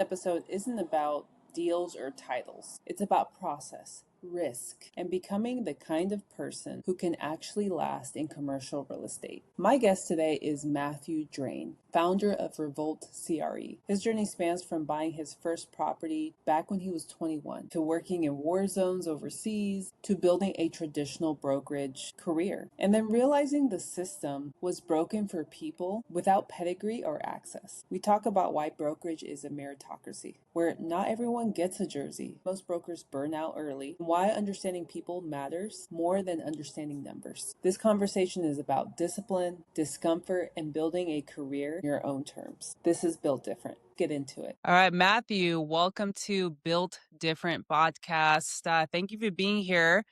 Episode isn't about deals or titles. It's about process, risk, and becoming the kind of person who can actually last in commercial real estate. My guest today is Matthew Drane, founder of Revolt CRE. His journey spans from buying his first property back when he was 21 to working in war zones overseas to building a traditional brokerage career, and then realizing the system was broken for people without pedigree or access. We talk about why brokerage is a meritocracy, where not everyone gets a jersey, most brokers burn out early, and why understanding people matters more than understanding numbers. This conversation is about discipline, discomfort, and building a career on your own terms. This is Built Different. Get into it. All right, Matthew, welcome to Built Different podcast. Thank you for being here.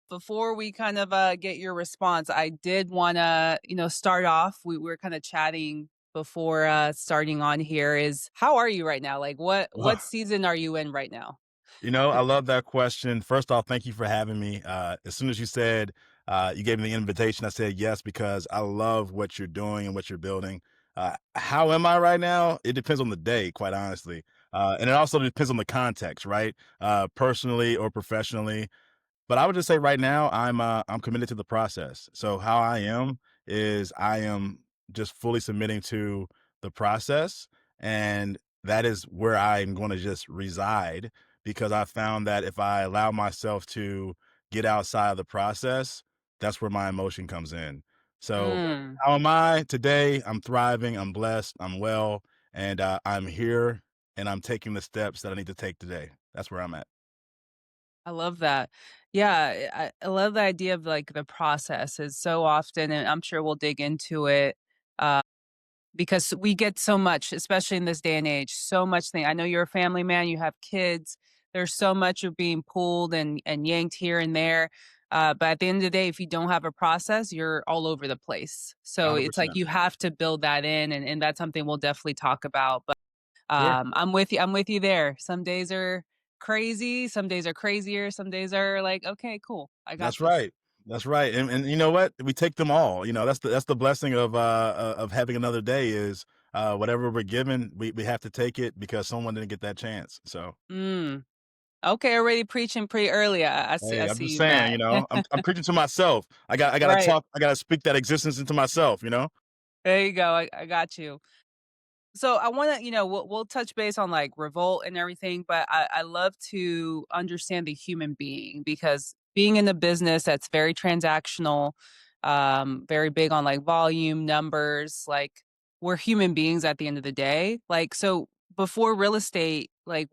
Before we kind of get your response, I did want to, start off. We were kind of chatting before starting on here. Is how are you right now? Like, what season are you in right now? I love that question. First off, thank you for having me. As soon as you said you gave me the invitation, I said yes because I love what you're doing and what you're building. How am I right now? It depends on the day, quite honestly, and it also depends on the context, right? Personally or professionally. But I would just say right now I'm committed to the process. So how I am is I am just fully submitting to the process, and that is where I'm going to just reside because I found that if I allow myself to get outside of the process, that's where my emotion comes in. So how am I today? I'm thriving, I'm blessed, I'm well, and I'm here and I'm taking the steps that I need to take today. That's where I'm at. I love that. Yeah, I love the idea of like the process is so often, and I'm sure we'll dig into it because we get so much, especially in this day and age, so much thing. I know you're a family man, you have kids. There's so much of being pulled and yanked here and there. But at the end of the day, if you don't have a process, you're all over the place. So it's like 100%. you have to build that in, and that's something we'll definitely talk about. But Sure. I'm with you. I'm with you there. Some days are crazy. Some days are crazier. Some days are like, okay, cool. I got That's this. right. That's right. And you know what? We take them all. That's the blessing of having another day is whatever we're given, we have to take it because someone didn't get that chance. So Mm. Okay, already preaching pretty early. I hey, I'm see just you, saying, Matt. I'm preaching to myself. I gotta Right. talk, I gotta speak that existence into myself. There you go. I got you. So I want to, we'll touch base on like revolt and everything, but I love to understand the human being because being in the business that's very transactional, very big on like volume, numbers, like we're human beings at the end of the day. Like, so before real estate, like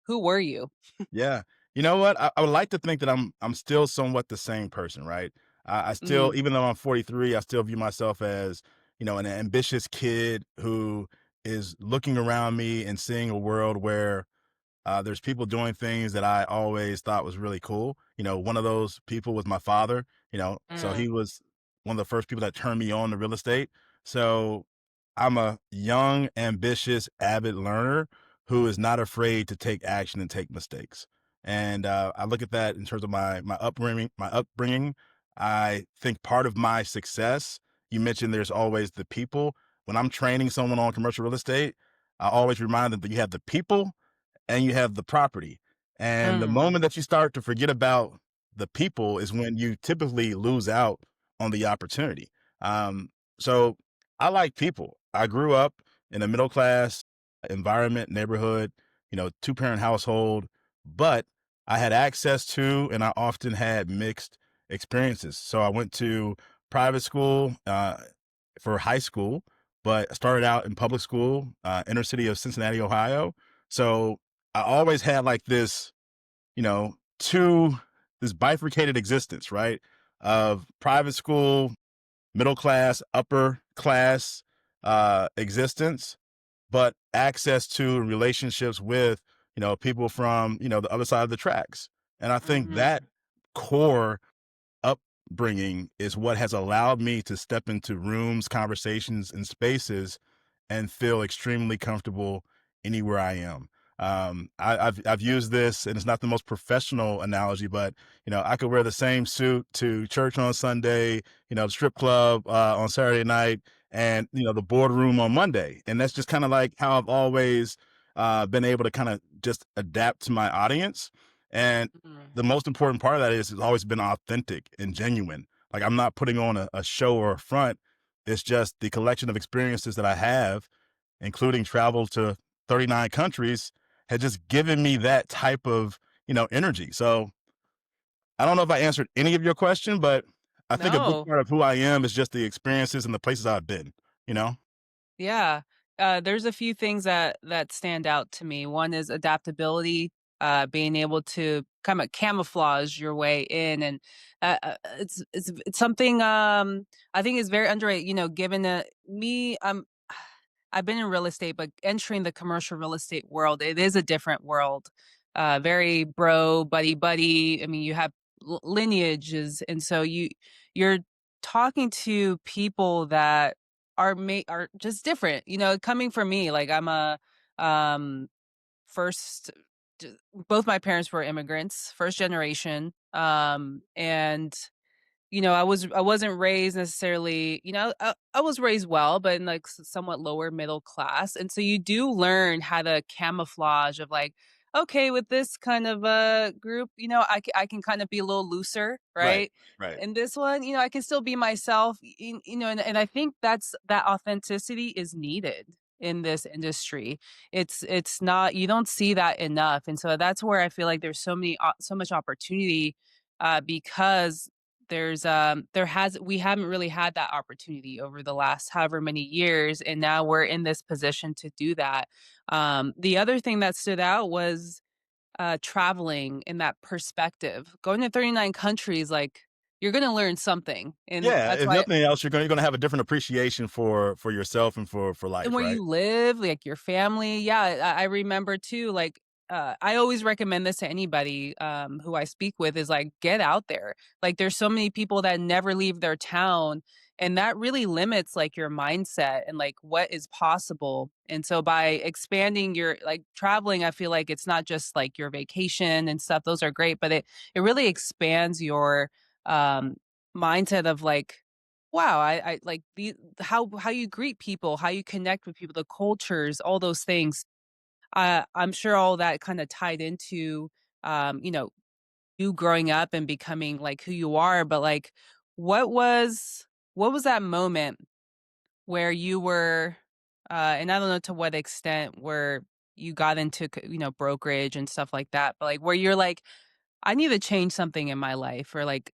who were you? Yeah. You know what? I would like to think that I'm still somewhat the same person, right? I still, Mm, even though I'm 43, I still view myself as, an ambitious kid who is looking around me and seeing a world where there's people doing things that I always thought was really cool. One of those people was my father, so mm, he was one of the first people that turned me on to real estate. So I'm a young, ambitious, avid learner who is not afraid to take action and take mistakes. And I look at that in terms of my upbringing. I think part of my success, you mentioned there's always the people. When I'm training someone on commercial real estate, I always remind them that you have the people and you have the property. And the mm, moment that you start to forget about the people is when you typically lose out on the opportunity. So I like people. I grew up in a middle class environment, neighborhood, two-parent household, but I had access to and I often had mixed experiences. So I went to private school for high school, but I started out in public school, inner city of Cincinnati, Ohio. So I always had like this, two, this bifurcated existence, right? Of private school, middle class, upper class existence, but access to relationships with, people from, the other side of the tracks. And I think mm, that core upbringing is what has allowed me to step into rooms, conversations, and spaces and feel extremely comfortable anywhere I am. I've used this, and it's not the most professional analogy, but I could wear the same suit to church on Sunday, the strip club on Saturday night, and the boardroom on Monday, and that's just kind of like how I've always been able to kind of just adapt to my audience. And Mm. the most important part of that is it's always been authentic and genuine. Like I'm not putting on a show or a front. It's just the collection of experiences that I have, including travel to 39 countries, had just given me that type of, energy. So I don't know if I answered any of your question, but I think a big No. part of who I am is just the experiences and the places I've been, you know? Yeah. There's a few things that stand out to me. One is adaptability, being able to kind of camouflage your way in, and it's something I think is very underrated. You know, given me, I've been in real estate, but entering the commercial real estate world, it is a different world. Very bro, buddy, buddy. I mean, you have lineages, and so you're talking to people that are just different. You know, coming from me, like I'm a um first. Both my parents were immigrants, first generation, and you know, I wasn't raised necessarily, you know, I was raised well, but in like somewhat lower middle class. And so you do learn how to camouflage of like, okay, with this kind of group, you know, I can kind of be a little looser, Right, right? right. And this one, you know, I can still be myself, you know, and I think that authenticity is needed in this industry. It's not, you don't see that enough. And so that's where I feel like there's so much opportunity because there has we haven't really had that opportunity over the last however many years, and now we're in this position to do that. The other thing that stood out was traveling in that perspective, going to 39 countries. Like, you're going to learn something, and Yeah, that's if why. nothing else, you're gonna have a different appreciation for yourself and for And life, where right? you live, like your family. Yeah, I remember too, like, I always recommend this to anybody, who I speak with is like, get out there. Like, there's so many people that never leave their town, and that really limits like your mindset and like what is possible. And so by expanding your like traveling, I feel like it's not just like your vacation and stuff. Those are great, but it really expands your um mindset of like, wow, I like the how you greet people, how you connect with people, the cultures, all those things. I'm sure all that kind of tied into, you know, you growing up and becoming like who you are. But like, what was what was that moment where you were, and I don't know to what extent where you got into, you know, brokerage and stuff like that, but like where you're like, I need to change something in my life, or like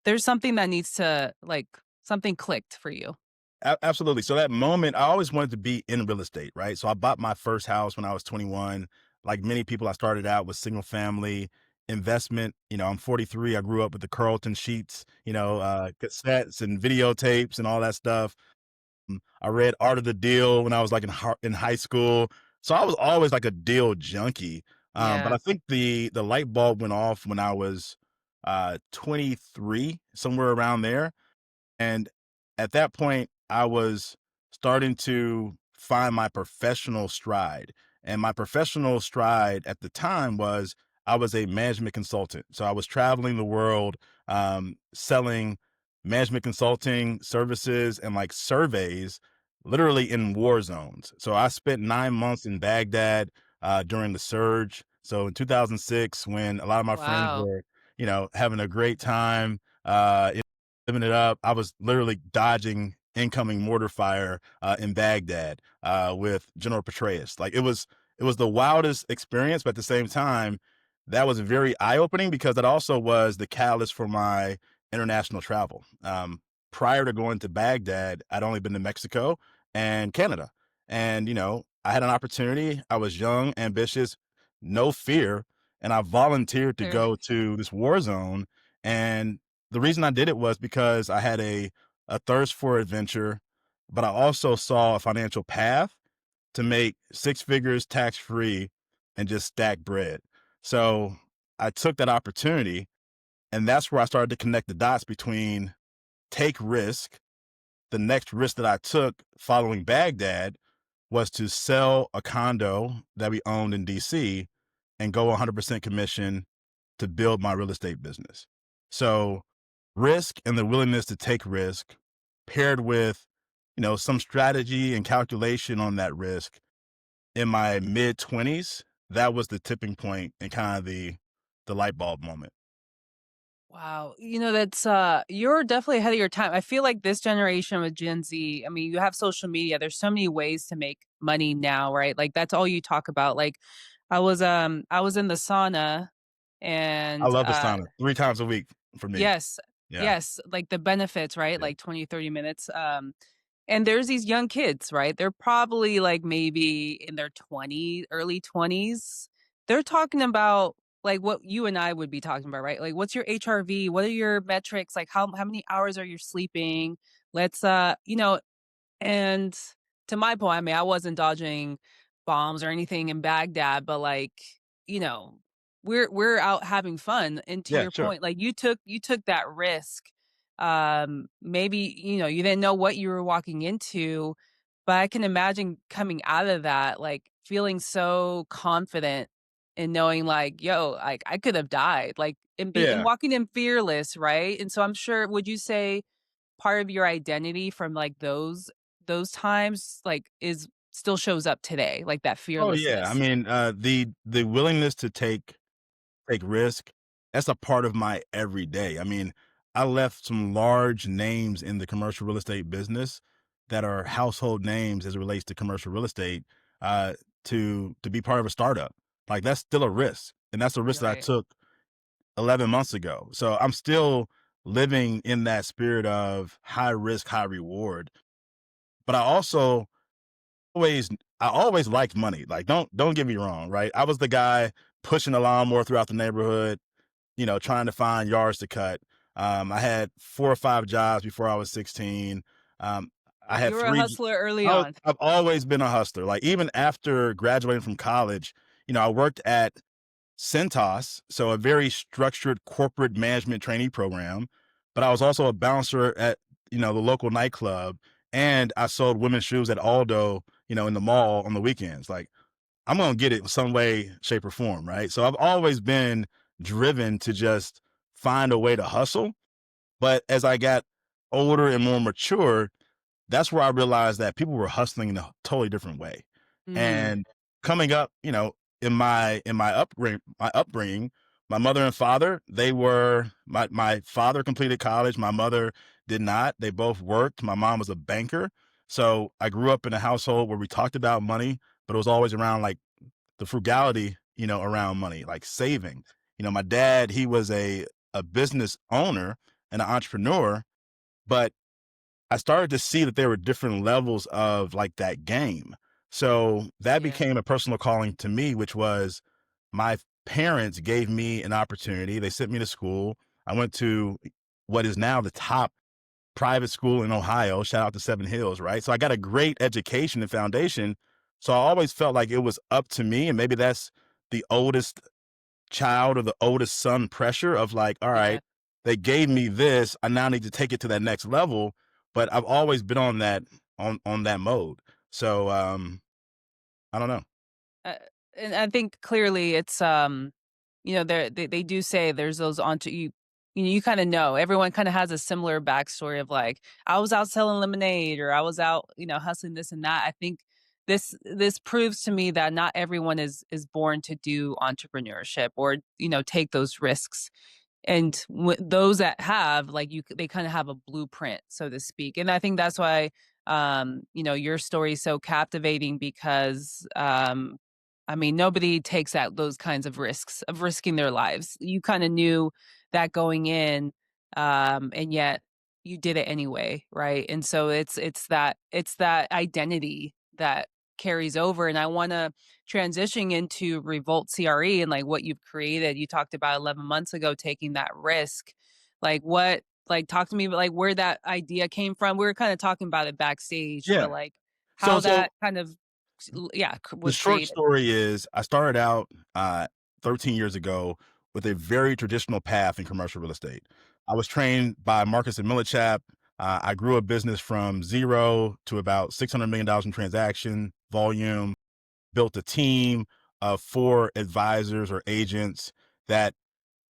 there's something that needs to like something clicked for you. Absolutely. So that moment, I always wanted to be in real estate, right? So I bought my first house when I was 21. Like many people, I started out with single family investment. I'm 43. I grew up with the Carlton sheets, cassettes and videotapes and all that stuff. I read Art of the Deal when I was like in high school. So I was always like a deal junkie. But Yeah. I think the light bulb went off when I was 23, somewhere around there. And at that point, I was starting to find my professional stride. And my professional stride at the time was I was a management consultant. So I was traveling the world, selling management consulting services and like surveys literally in war zones. So I spent 9 months in Baghdad during the surge. So in 2006, when a lot of my friends Wow. were, having a great time, living it up. I was literally dodging incoming mortar fire in Baghdad with General Petraeus. Like it was the wildest experience, but at the same time, that was very eye opening because it also was the catalyst for my international travel. Prior to going to Baghdad, I'd only been to Mexico and Canada, and I had an opportunity. I was young, ambitious, no fear, and I volunteered to Sure. go to this war zone. And the reason I did it was because I had a thirst for adventure, but I also saw a financial path to make six figures tax free and just stack bread. So I took that opportunity, and that's where I started to connect the dots between take risk. The next risk that I took following Baghdad was to sell a condo that we owned in DC and go 100% commission to build my real estate business. So risk and the willingness to take risk paired with, some strategy and calculation on that risk in my mid-20s, that was the tipping point and kind of the light bulb moment. Wow. That's you're definitely ahead of your time. I feel like this generation with Gen Z, I mean, you have social media. There's so many ways to make money now, right? Like that's all you talk about. Like I was in the sauna I and love the sauna 3 times a week for me. yes, Yeah, yes, like the benefits, right? yeah. Like 20, 30 minutes. And there's these young kids, right? They're probably like maybe in their 20s, early 20s. They're talking about like what you and I would be talking about, right? Like what's your HRV? What are your metrics? Like how many hours are you sleeping? Let's and to my point, I mean, I wasn't dodging bombs or anything in Baghdad, but like, you know, we're out having fun. And to Yeah, your sure. point, like you took that risk. Maybe, you didn't know what you were walking into, but I can imagine coming out of that, like feeling so confident and knowing like, yo, like I could have died, like and Yeah. walking in fearless, right? And so I'm sure, would you say part of your identity from like those times like is still shows up today, like that Oh, yeah. I fearlessness? mean, the willingness to take risk, that's a part of my everyday. I mean, I left some large names in the commercial real estate business that are household names as it relates to commercial real estate, uh, to be part of a startup. Like, that's still a risk, and that's a risk that I Right. took 11 months ago. So I'm still living in that spirit of high risk, high reward. But always I always liked money. Like, don't get me wrong, right? I was the guy pushing the lawnmower throughout the neighborhood, trying to find yards to cut. I had 4 or 5 jobs before I was 16. Um, I had You were a 3 hustler early on. I've always been a hustler. Like, even after graduating from college, I worked at Centos, so a very structured corporate management trainee program, but I was also a bouncer at, the local nightclub, and I sold women's shoes at Aldo, in the mall on the weekends. Like, I'm gonna get it some way, shape, or form, right? So I've always been driven to just find a way to hustle. But as I got older and more mature, that's where I realized that people were hustling in a totally different way. Mm, And coming up, in my upbringing, my mother and father, they were my father completed college, my mother did not. They both worked. My mom was a banker. So I grew up in a household where we talked about money, but it was always around like the frugality, around money, like saving. My dad, he was a business owner and an entrepreneur, but I started to see that there were different levels of like that game. So that yeah. became a personal calling to me, which was my parents gave me an opportunity. They sent me to school. I went to what is now the top private school in Ohio. Shout out to Seven Hills, right? So I got a great education and foundation. So I always felt like it was up to me. And maybe that's the oldest child or the oldest son pressure of like, all Yeah. right, they gave me this, I now need to take it to that next level. But I've always been on that mode. So I don't know. Uh, and I think clearly it's they do say there's those onto you kind of know everyone kind of has a similar backstory of like I was out selling lemonade or I was out hustling this and that. I think this proves to me that not everyone is born to do entrepreneurship or take those risks. And those that have like they kind of have a blueprint, so to speak. And I think that's why your story is so captivating because I mean nobody takes out those kinds of risks of risking their lives. You kind of knew that going in, and yet you did it anyway, right? And so it's that identity that carries over. And I want to transition into Revolt CRE and like what you've created. You talked about 11 months ago taking that risk. Like what, like talk to me about like where that idea came from. We were kind of talking about it backstage, Yeah. but like So how so that kind of yeah, the was short created. story is I started out 13 years ago with a very traditional path in commercial real estate. I was trained by Marcus and Millichap. I grew a business from zero to about $600 million in transaction volume, built a team of 4 advisors or agents that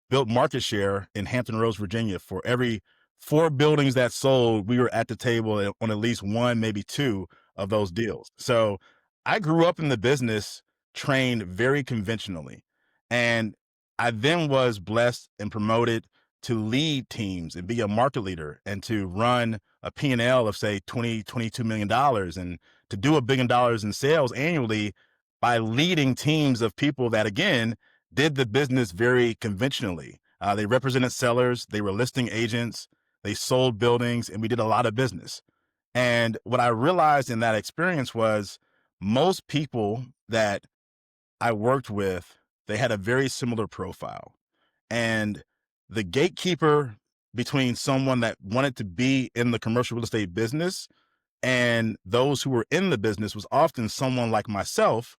built market share in Hampton Roads, Virginia. For every 4 buildings that sold, we were at the table on at least 1, maybe 2 of those deals. So I grew up in the business, trained very conventionally. And I then was blessed and promoted to lead teams and be a market leader and to run a P&L of say 20, $22 million and to do $1 billion in sales annually by leading teams of people that, again, did the business very conventionally. They represented sellers, they were listing agents, they sold buildings, and we did a lot of business. And what I realized in that experience was most people that I worked with, they had a very similar profile. And the gatekeeper between someone that wanted to be in the commercial real estate business and those who were in the business was often someone like myself,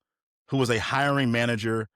who was a hiring manager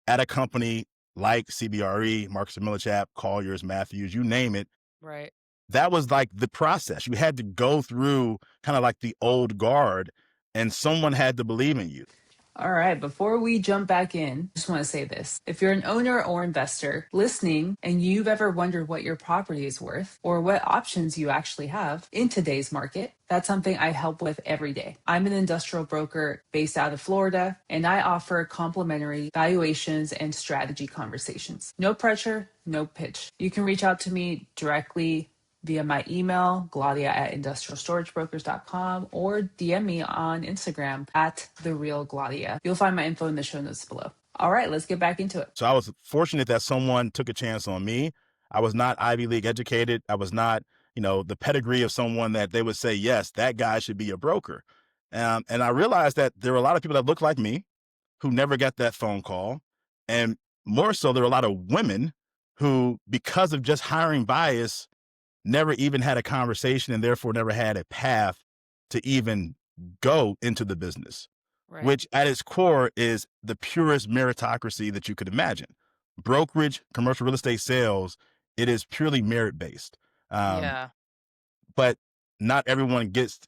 at a company like CBRE, Marcus and Millichap, Colliers, Matthews, you name it. Right. That was like the process. You had to go through kind of like the old guard, and someone had to believe in you. All right, before we jump back in, I just want to say this. If you're an owner or investor listening and you've ever wondered what your property is worth or what options you actually have in today's market, that's something I help with every day. I'm an industrial broker based out of Florida, and I offer complimentary valuations and strategy conversations. No pressure, no pitch. You can reach out to me directly via my email, gladia@industrialstoragebrokers.com, or DM me on Instagram @TheRealGladia. You'll find my info in the show notes below. All right, let's get back into it. So I was fortunate that someone took a chance on me. I was not Ivy League educated. I was not, the pedigree of someone that they would say, yes, that guy should be a broker. And I realized that there were a lot of people that looked like me who never got that phone call. And more so, there were a lot of women who, because of just hiring bias, never even had a conversation and therefore never had a path to even go into the business, Right. which at its core is the purest meritocracy that you could imagine. Brokerage, commercial real estate sales, it is purely merit based. Yeah. But not everyone gets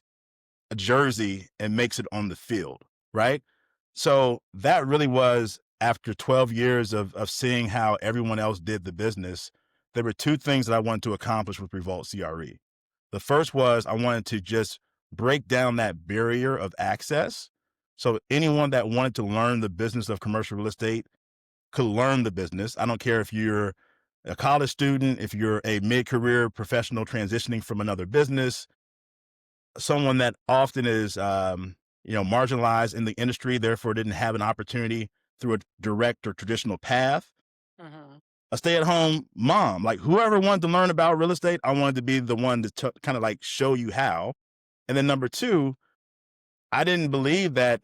a jersey and makes it on the field, right? So that really was after 12 years of seeing how everyone else did the business. There were two things that I wanted to accomplish with Revolt CRE. The first was I wanted to just break down that barrier of access. So anyone that wanted to learn the business of commercial real estate could learn the business. I don't care if you're a college student, if you're a mid-career professional transitioning from another business, someone that often is, marginalized in the industry, therefore didn't have an opportunity through a direct or traditional path. Mm-hmm. A stay-at-home mom, like whoever wanted to learn about real estate, I wanted to be the one to kind of like show you how. And then number two, I didn't believe that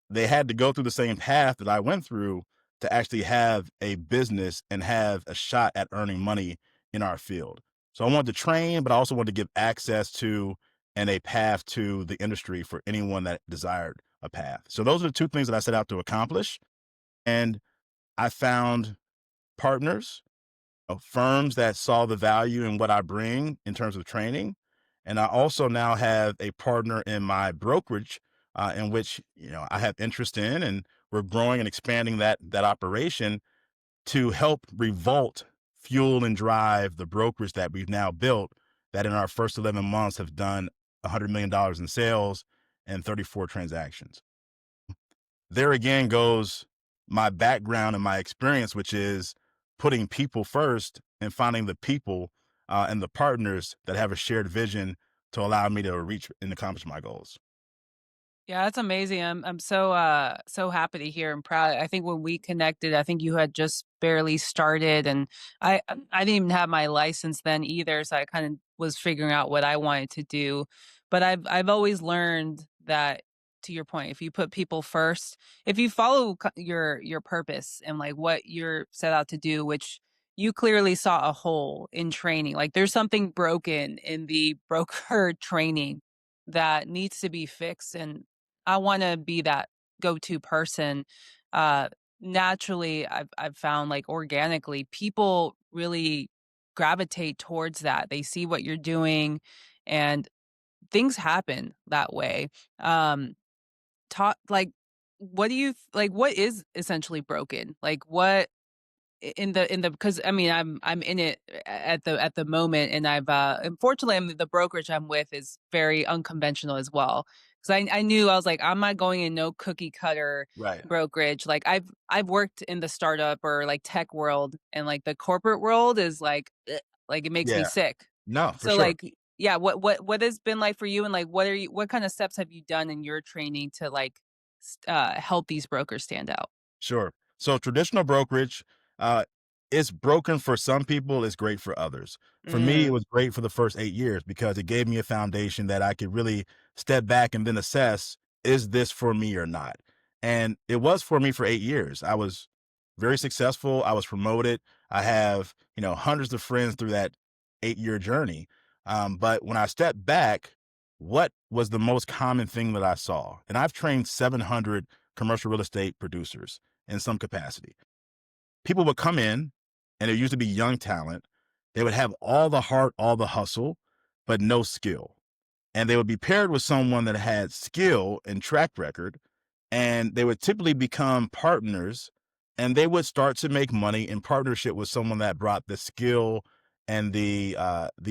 they had to go through the same path that I went through to actually have a business and have a shot at earning money in our field. So I wanted to train, but I also wanted to give access to and a path to the industry for anyone that desired a path. So those are the two things that I set out to accomplish. And I found partners, firms that saw the value in what I bring in terms of training. And I also now have a partner in my brokerage in which, I have interest in, and we're growing and expanding that operation to help Revolt fuel and drive the brokerage that we've now built that in our first 11 months have done $100 million in sales and 34 transactions. There again goes my background and my experience, which is putting people first and finding the people and the partners that have a shared vision to allow me to reach and accomplish my goals. Yeah, that's amazing. I'm so happy to hear and proud. I think when we connected, I think you had just barely started, and I didn't even have my license then either, so I kind of was figuring out what I wanted to do. But I've always learned that, to your point, if you put people first, if you follow your purpose and like what you're set out to do, which you clearly saw a hole in training, like there's something broken in the broker training that needs to be fixed, and I wanna be that go-to person. Uh, Naturally, I've found, like, organically, people really gravitate towards that. They see what you're doing, and things happen that way. Talk like, what do you like, what is essentially broken? Like, what in the because I mean I'm in it at the moment, and I've unfortunately the brokerage I'm with is very unconventional as well. because I knew I was like, I'm not going in no cookie cutter Right. brokerage. Like I've worked in the startup or like tech world, and like the corporate world is like ugh, like it makes me Yeah. sick. No, for So sure. like yeah, what has been like for you, and like what kind of steps have you done in your training to like help these brokers stand out? Sure. So traditional brokerage, uh, it's broken for some people, it's great for others. For me, it Mm, was great for the first 8 years because it gave me a foundation that I could really step back and then assess, is this for me or not? And it was for me for 8 years. I was very successful. I was promoted. I have, hundreds of friends through that 8 year journey. But when I stepped back, what was the most common thing that I saw? And I've trained 700 commercial real estate producers in some capacity. People would come in, and it used to be young talent. They would have all the heart, all the hustle, but no skill. And they would be paired with someone that had skill and track record, and they would typically become partners, and they would start to make money in partnership with someone that brought the skill and the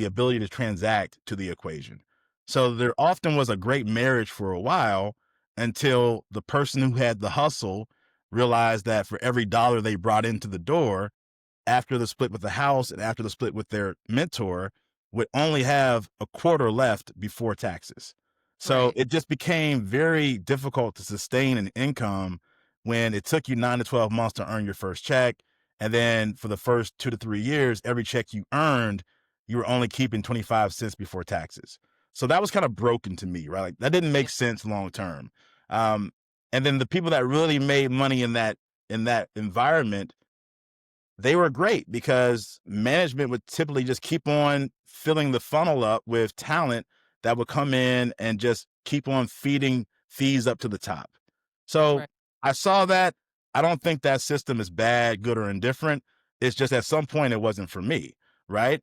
ability to transact to the equation. So there often was a great marriage for a while until the person who had the hustle realized that for every dollar they brought into the door, after the split with the house and after the split with their mentor, would only have a quarter left before taxes. So right, it just became very difficult to sustain an income when it took you 9 to 12 months to earn your first check. And then for the first 2 to 3 years, every check you earned, you were only keeping 25 cents before taxes. So that was kind of broken to me, right? Like that didn't yeah, make sense long term. Um, and then the people that really made money in that environment, they were great because management would typically just keep on filling the funnel up with talent that would come in and just keep on feeding fees up to the top. So right, I saw that. I don't think that system is bad, good, or indifferent. It's just at some point it wasn't for me, right?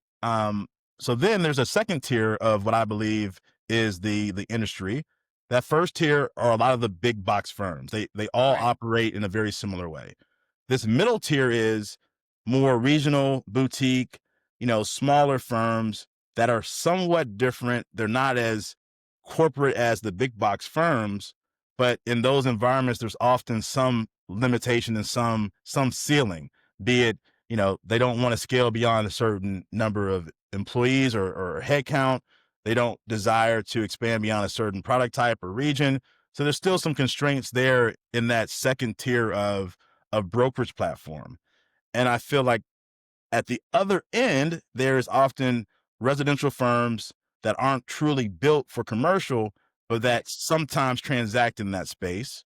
So then there's a second tier of what I believe is the industry. That first tier are a lot of the big box firms. They all right, operate in a very similar way. This middle tier is more regional, boutique, smaller firms that are somewhat different. They're not as corporate as the big box firms, but in those environments, there's often some limitation and some ceiling, be it, they don't want to scale beyond a certain number of employees or headcount. They don't desire to expand beyond a certain product type or region. So there's still some constraints there in that second tier of brokerage platform. And I feel like at the other end, there's often residential firms that aren't truly built for commercial, but right. that sometimes transact in that space.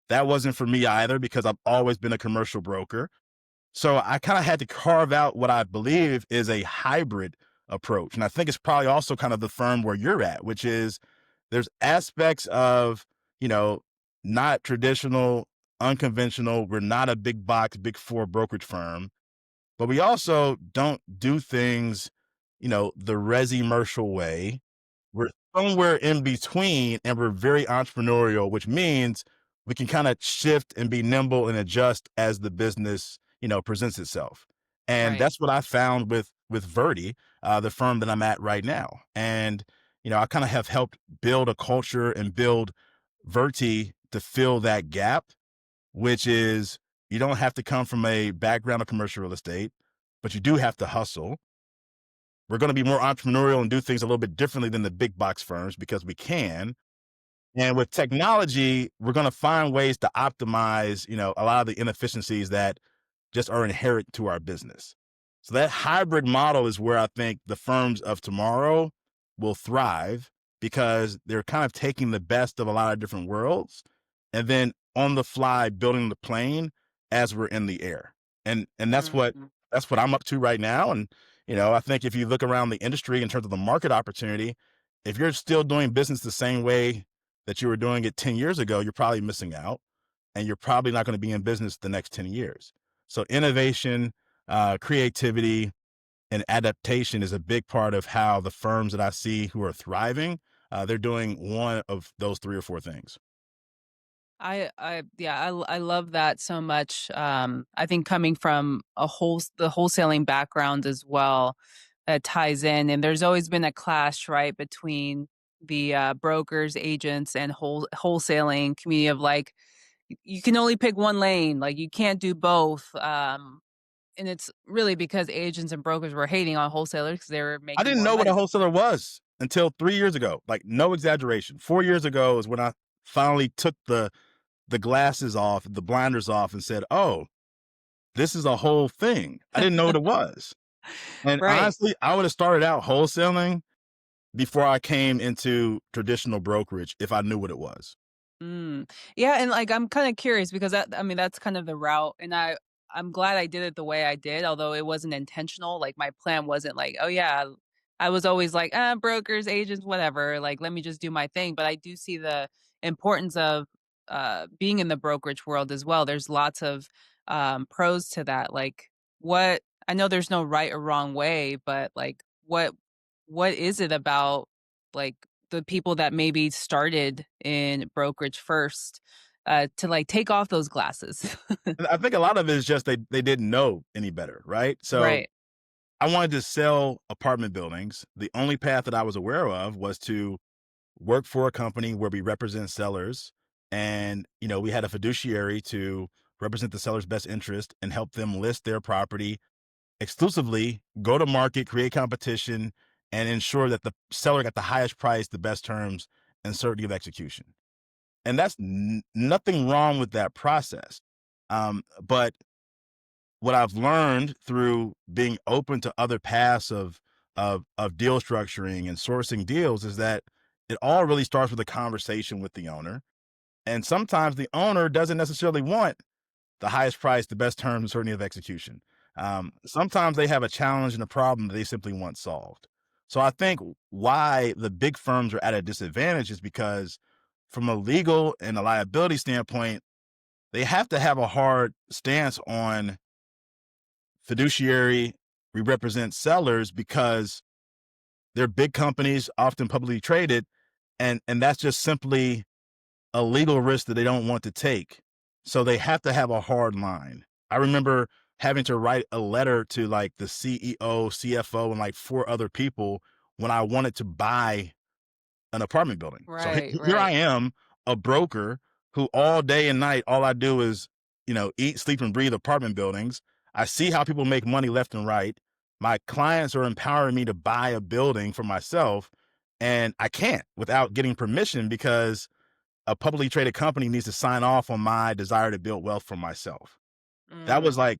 That wasn't for me either because I've always been a commercial broker. So I kind of had to carve out what I believe is a hybrid approach. And I think it's probably also kind of the firm where you're at, which is there's aspects of, you know, not traditional, unconventional. We're not a big box, big four brokerage firm, but we also don't do things, the resi-mercial way. We're somewhere in between, and we're very entrepreneurial, which means we can kind of shift and be nimble and adjust as the business, presents itself. And Right. that's what I found with Verdi, the firm that I'm at right now. And I kind of have helped build a culture and build Verti to fill that gap, which is you don't have to come from a background of commercial real estate, but you do have to hustle. We're going to be more entrepreneurial and do things a little bit differently than the big box firms because we can. And with technology, we're going to find ways to optimize, a lot of the inefficiencies that just are inherent to our business. So that hybrid model is where I think the firms of tomorrow will thrive because they're kind of taking the best of a lot of different worlds and then on the fly building the plane as we're in the air. And Mhm. that's what I'm up to right now. And I think if you look around the industry in terms of the market opportunity, if you're still doing business the same way that you were doing it 10 years ago, you're probably missing out and you're probably not going to be in business the next 10 years. So innovation, creativity, and adaptation is a big part of how the firms that I see who are thriving, they're doing one of those three or four things. Yeah, I love that so much. I think coming from the wholesaling background as well, ties in, and there's always been a clash, right, between the brokers, agents, and wholesaling community of like you can only pick one lane, like you can't do both. And it's really because agents and brokers were hating on wholesalers because they were I making didn't more know what a money. wholesaler was until 3 years ago. Like, no exaggeration. 4 years ago is when I finally took the glasses off, the blinders off, and said, "Oh, this is a whole thing." I didn't know what it was. And Right. honestly, I would have started out wholesaling before I came into traditional brokerage if I knew what it was. Mm. Yeah, and, like, I'm kinda curious because I mean, that's kind of the route, and I'm glad I did it the way I did, although it wasn't intentional, like, my plan wasn't like, "Oh, yeah." I was always like, brokers, agents, whatever, like, let me just do my thing," but I do see the importance of, being in the brokerage world as well. There's lots of, pros to that, like, what I know there's no right or wrong way, but, like, what is it about, like, the people that maybe started in brokerage first, to, like, take off those glasses. And I think a lot of it is just they didn't know any better, right? So Right. I wanted to sell apartment buildings. The only path that I was aware of was to work for a company where we represent sellers, and we had a fiduciary to represent the seller's best interest and help them list their property exclusively, go to market, create competition, and ensure that the seller got the highest price, the best terms, and certainty of execution. And that's nothing wrong with that process. But what I've learned through being open to other paths of deal structuring and sourcing deals is that it all really starts with a conversation with the owner. And sometimes the owner doesn't necessarily want the highest price, the best terms, and certainty of execution. Sometimes they have a challenge and a problem that they simply want solved. So I think why the big firms are at a disadvantage is because, from a legal and a liability standpoint, they have to have a hard stance on fiduciary. We represent sellers because they're big companies, often publicly traded, and that's just simply a legal risk that they don't want to take. So they have to have a hard line. I remember having to write a letter to like the CEO, CFO, and like four other people when I wanted to buy an apartment building. So Right, here I right. am, a broker who all day and night, all I do is, eat, sleep, and breathe apartment buildings. I see how people make money left and right. My clients are empowering me to buy a building for myself, and I can't without getting permission because a publicly traded company needs to sign off on my desire to build wealth for myself. That was Mm, like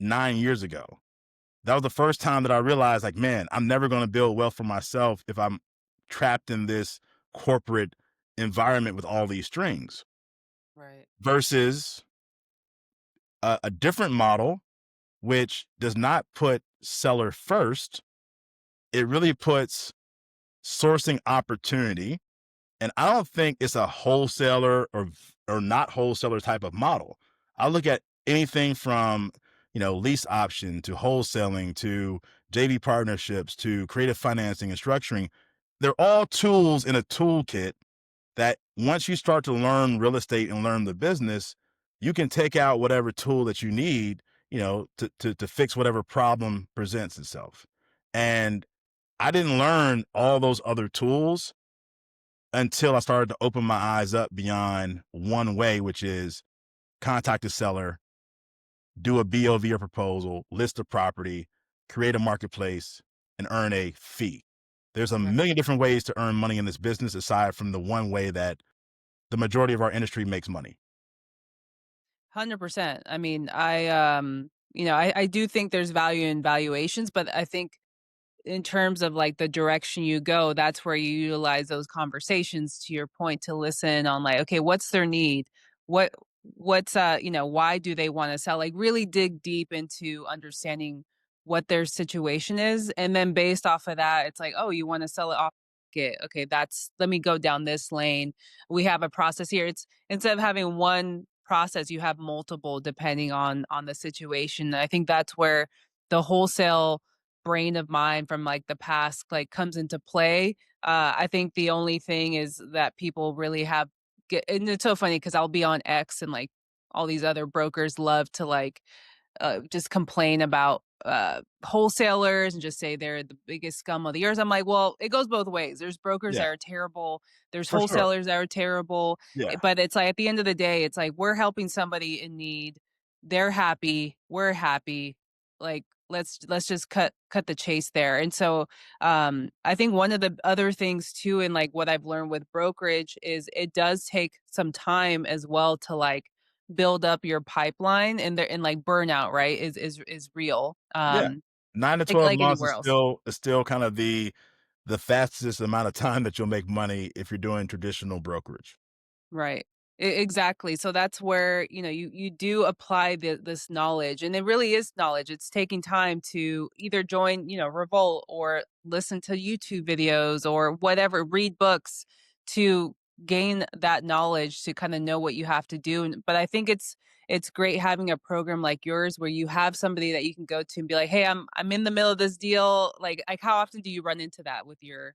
9 years ago. That was the first time that I realized, like, man, I'm never going to build wealth for myself if I'm trapped in this corporate environment with all these strings right. versus a different model, which does not put seller first. It really puts sourcing opportunity. And I don't think it's a wholesaler or not wholesaler type of model. I look at anything from, lease option to wholesaling to JV partnerships to creative financing and structuring. They're all tools in a toolkit that once you start to learn real estate and learn the business, you can take out whatever tool that you need, to fix whatever problem presents itself. And I didn't learn all those other tools until I started to open my eyes up beyond one way, which is contact the seller, do a BOV or proposal, list a property, create a marketplace, and earn a fee. There's a Right. million different ways to earn money in this business aside from the one way that the majority of our industry makes money. 100%. I mean, I do think there's value in valuations, but I think in terms of like the direction you go, that's where you utilize those conversations to your point to listen on like, okay, what's their need? What why do they want to sell? Like really dig deep into understanding what their situation is. And then based off of that, it's like, oh, you want to sell it off market. Okay, that's let me go down this lane. We have a process here. It's instead of having one process, you have multiple depending on the situation. I think that's where the wholesale brain of mine from like the past like comes into play. I think the only thing is that people really have and it's so funny because I'll be on X and like all these other brokers love to like just complain about wholesalers and just say they're the biggest scum of the earth. I'm like, well, it goes both ways. There's brokers that Yeah, are terrible. There's for sure. wholesalers that are terrible. Yeah. But it's like at the end of the day, it's like we're helping somebody in need. They're happy. We're happy. Like let's just cut the chase there. And so I think one of the other things too, and like what I've learned with brokerage is it does take some time as well to like build up your pipeline and there and like burnout, right, is real. Yeah. 9 to Like 12 months anywhere else. is still kind of the fastest amount of time that you'll make money if you're doing traditional brokerage. Right. Exactly. So that's where, you do apply this knowledge and it really is knowledge. It's taking time to either join, Revolt or listen to YouTube videos or whatever, read books to gain that knowledge to kind of know what you have to do. But I think it's great having a program like yours where you have somebody that you can go to and be like, "Hey, I'm in the middle of this deal." Like how often do you run into that with your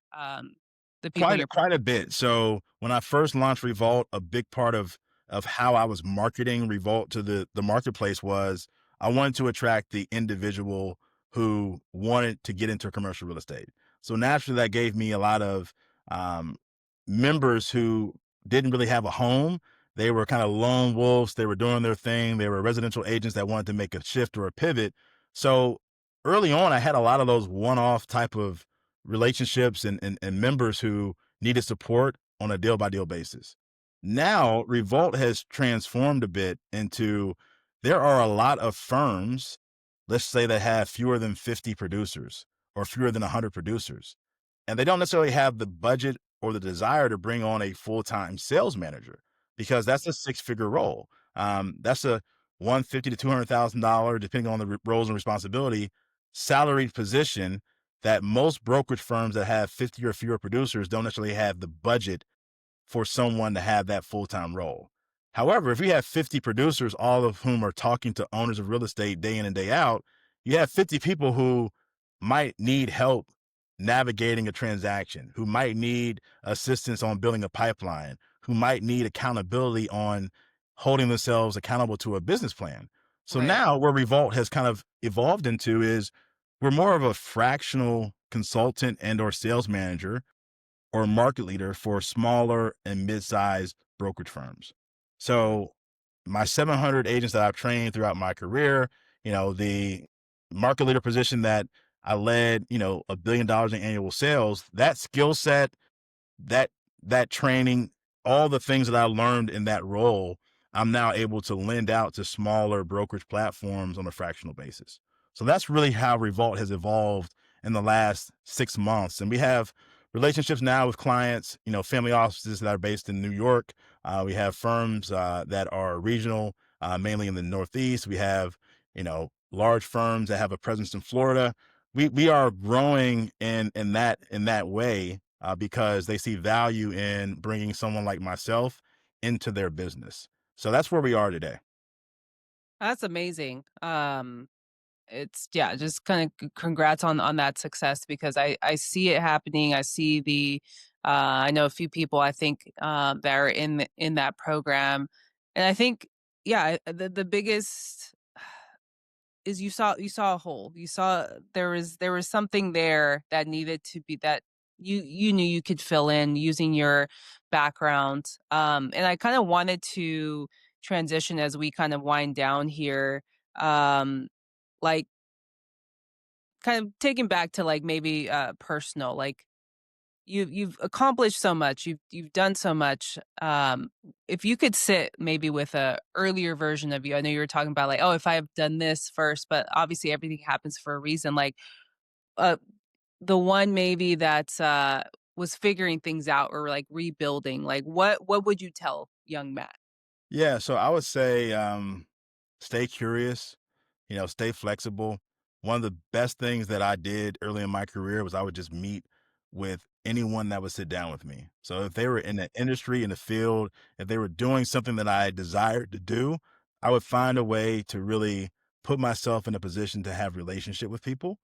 the people in your Quite a program? bit. So when I first launched Revolt, a big part of how I was marketing Revolt to the marketplace was I wanted to attract the individual who wanted to get into commercial real estate. So naturally, that gave me a lot of um, members who didn't really have a home. They were kind of lone wolves. They were doing their thing. They were residential agents that wanted to make a shift or a pivot. So early on, I had a lot of those one-off type of relationships and members who needed support on a deal by deal basis. Now, Revolt has transformed a bit into there are a lot of firms, let's say, that have fewer than 50 producers or fewer than 100 producers. And they don't necessarily have the budget or the desire to bring on a full time sales manager because that's a six-figure role. That's a 150 to $200,000, depending on the roles and responsibility, salaried position that most brokerage firms that have 50 or fewer producers don't necessarily have the budget for someone to have that full-time role. However, if you have 50 producers, all of whom are talking to owners of real estate day in and day out, you have 50 people who might need help navigating a transaction, who might need assistance on building a pipeline, who might need accountability on holding themselves accountable to a business plan. So Right. now where Revolt has kind of evolved into is we're more of a fractional consultant and or sales manager or market leader for smaller and mid-sized brokerage firms. So my 700 agents that I've trained throughout my career, the market leader position that I led, $1 billion in annual sales, that skill set, that that training, all the things that I learned in that role, I'm now able to lend out to smaller brokerage platforms on a fractional basis. So that's really how Revolt has evolved in the last 6 months. And we have relationships now with clients, family offices that are based in New York. We have firms that are regional, mainly in the Northeast. We have, large firms that have a presence in Florida. We are growing in that way because they see value in bringing someone like myself into their business. So that's where we are today. That's amazing. It's yeah, just kind of congrats on that success because I see it happening. I see I know a few people I think that are in that program, and I think yeah, the biggest is you saw a hole. You saw there was something there that needed to be that you knew you could fill in using your background. And I kind of wanted to transition as we kind of wind down here. Like kind of taking back to like maybe personal, like you've accomplished so much, you've done so much. If you could sit maybe with a earlier version of you, I know you were talking about like, oh, if I have done this first, but obviously everything happens for a reason. Like uh the one maybe that's was figuring things out or like rebuilding, like what would you tell young Matt? Yeah, so I would say stay curious, stay flexible. One of the best things that I did early in my career was I would just meet with anyone that would sit down with me. So if they were in the industry, in the field, if they were doing something that I desired to do, I would find a way to really put myself in a position to have relationship with people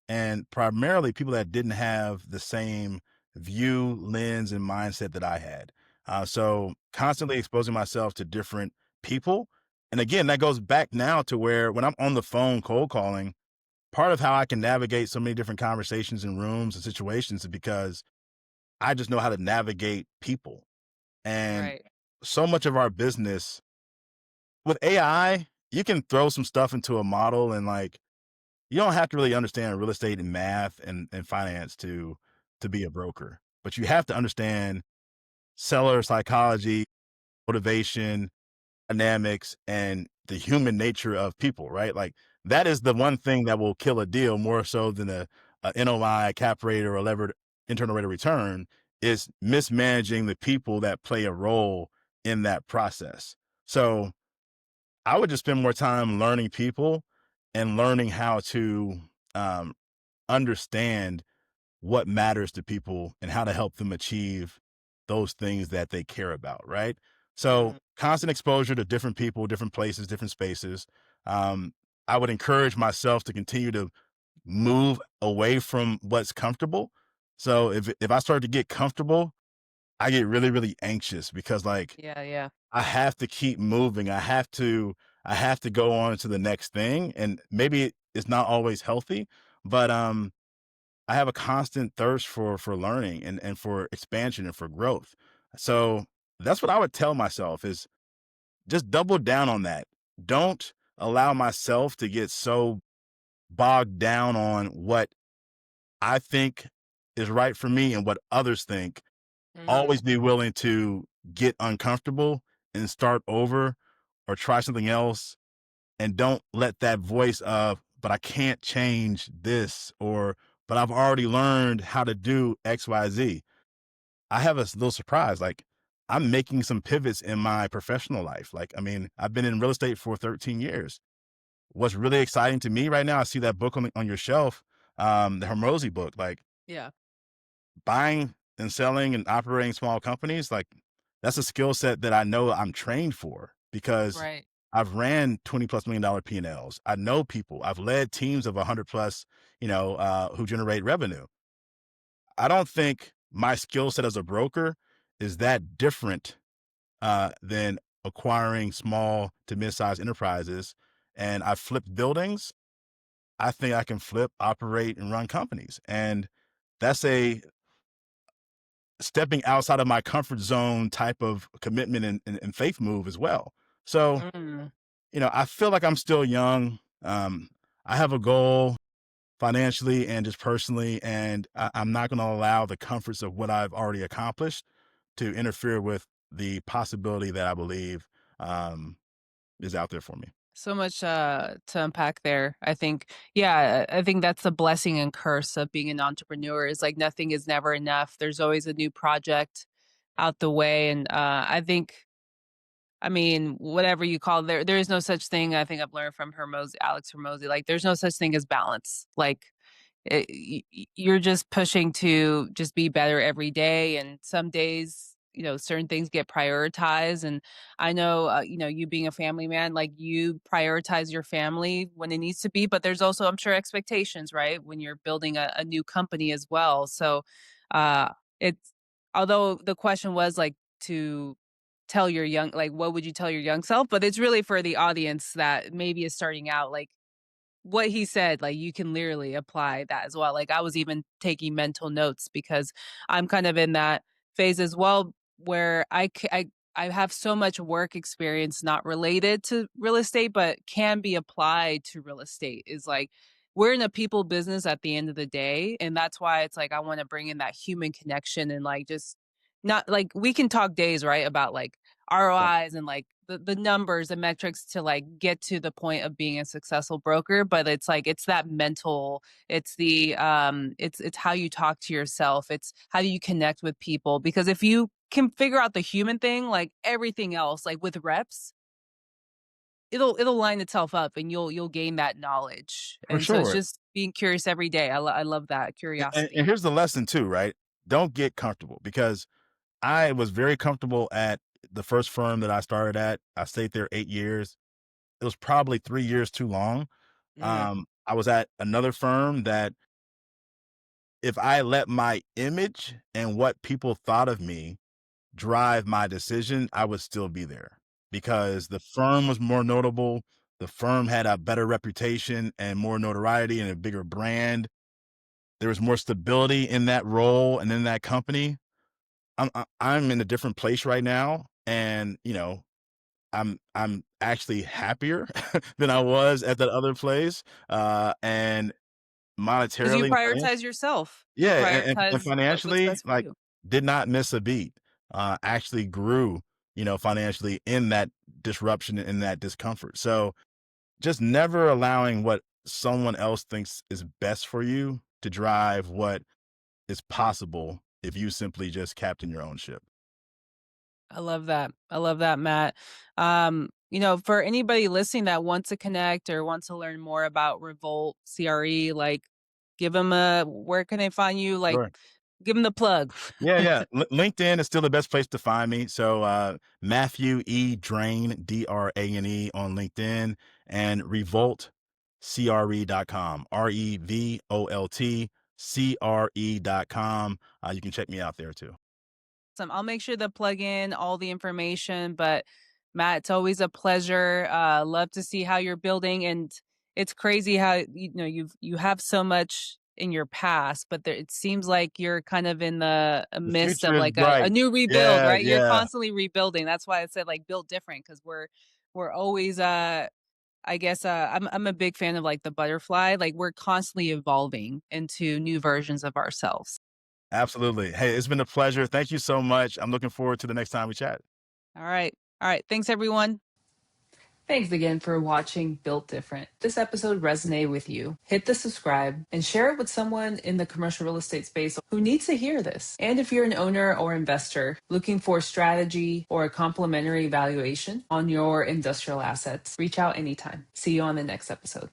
and primarily people that didn't have the same view, lens, and mindset that I had. So constantly exposing myself to different people. And again, that goes back now to where when I'm on the phone cold calling, part of how I can navigate so many different conversations and rooms and situations is because I just know how to navigate people. And Right. so much of our business with AI, you can throw some stuff into a model and like you don't have to really understand real estate and math and finance to be a broker. But you have to understand seller psychology, motivation, dynamics, and the human nature of people, right? Like that is the one thing that will kill a deal more so than a NOI, cap rate, or a levered internal rate of return is mismanaging the people that play a role in that process. So I would just spend more time learning people and learning how to um, understand what matters to people and how to help them achieve those things that they care about, right? So Mm. constant exposure to different people, different places, different spaces. Um, I would encourage myself to continue to move away from what's comfortable. So if I start to get comfortable, I get really, really anxious because like Yeah, yeah. I have to keep moving. I have to go on to the next thing. And maybe it's not always healthy, but I have a constant thirst for learning and for expansion and for growth. So that's what I would tell myself is just double down on that. Don't allow myself to get so bogged down on what I think is right for me and what others think. Hmm. Always be willing to get uncomfortable and start over or try something else. And don't let that voice of, but I can't change this, or, but I've already learned how to do XYZ. I have a little surprise. Like, I'm making some pivots in my professional life. Like, I mean, I've been in real estate for 13 years. What's really exciting to me right now, I see that book on your shelf, the Hormozy book, like Yeah. buying and selling and operating small companies. Like, that's a skill set that I know I'm trained for because Right. I've ran $20+ million P&Ls. I know people. I've led teams of 100 plus, who generate revenue. I don't think my skill set as a broker is that different than acquiring small to mid-sized enterprises. And I've flipped buildings. I think I can flip, operate, and run companies. And that's a stepping outside of my comfort zone type of commitment and faith move as well. So, Mm. I feel like I'm still young. I have a goal financially and just personally, and I'm not going to allow the comforts of what I've already accomplished to interfere with the possibility that I believe um, is out there for me. So much to unpack there. I think, yeah, I think that's the blessing and curse of being an entrepreneur is like nothing is never enough. There's always a new project out the way. And I think, I mean, whatever you call it, there is no such thing. I think I've learned from Alex Hermosi, like there's no such thing as balance. Like you're just pushing to just be better every day, and some days certain things get prioritized. And I know you being a family man, like you prioritize your family when it needs to be, but there's also, I'm sure, expectations, right, when you're building a new company as well. So uh it's, although the question was like to tell your young, like what would you tell your young self, but it's really for the audience that maybe is starting out, like what he said, like, you can literally apply that as well. Like, I was even taking mental notes because I'm kind of in that phase as well where I have so much work experience not related to real estate, but can be applied to real estate. Is like, we're in a people business at the end of the day, and that's why it's like I wanna bring in that human connection and, like, just not like we can talk days, right, about, like, Right. ROIs and like the numbers and metrics to like get to the point of being a successful broker, but it's like it's that mental, it's the it's how you talk to yourself, it's how do you connect with people, because if you can figure out the human thing, like everything else, like with reps, it'll line itself up and you'll gain that knowledge. For And so it's sure. just being curious every day. I love that And curiosity. here's the lesson too, right? Don't get comfortable because I was very comfortable at the first firm that I started at. I stayed there 8 years. It was probably 3 years too long. Mm, I was at another firm that if I let my image and what people thought of me drive my decision, I would still be there because the firm was more notable. The firm had a better reputation and more notoriety and a bigger brand. There was more stability in that role and in that company. I'm in a different place right now, and I'm actually happier than I was at that other place, and Because you monetarily and prioritize yourself. You yeah, and prioritize what's financially, best for like, you. did not miss a beat. Actually grew, financially in that disruption and that discomfort. So just never allowing what someone else thinks is best for you to drive what is possible if you simply just captain your own ship. I love that. I love that, Matt. For anybody listening that wants to connect or wants to learn more about Revolt CRE, like give them where can they find you? Like Sure. give them the plug. Yeah, yeah. LinkedIn is still the best place to find me. So Matthew E. Drane, Drane on LinkedIn, and revoltcre.com, REVOLT CRE.com. You can check me out there too. I'll make sure to plug in all the information, but Matt, it's always a pleasure. Love to see how you're building, and it's crazy how you have so much in your past, but it seems like you're kind of in the The midst future of is like a bright. new rebuild, Yeah, right? You're yeah. constantly rebuilding. That's why I said like build different because we're always I guess I'm a big fan of like the butterfly. Like we're constantly evolving into new versions of ourselves. Absolutely. Hey, it's been a pleasure. Thank you so much. I'm looking forward to the next time we chat. All right. All right. Thanks everyone. Thanks again for watching Built Different. If this episode resonated with you, hit the subscribe and share it with someone in the commercial real estate space who needs to hear this. And if you're an owner or investor looking for strategy or a complimentary valuation on your industrial assets, reach out anytime. See you on the next episode.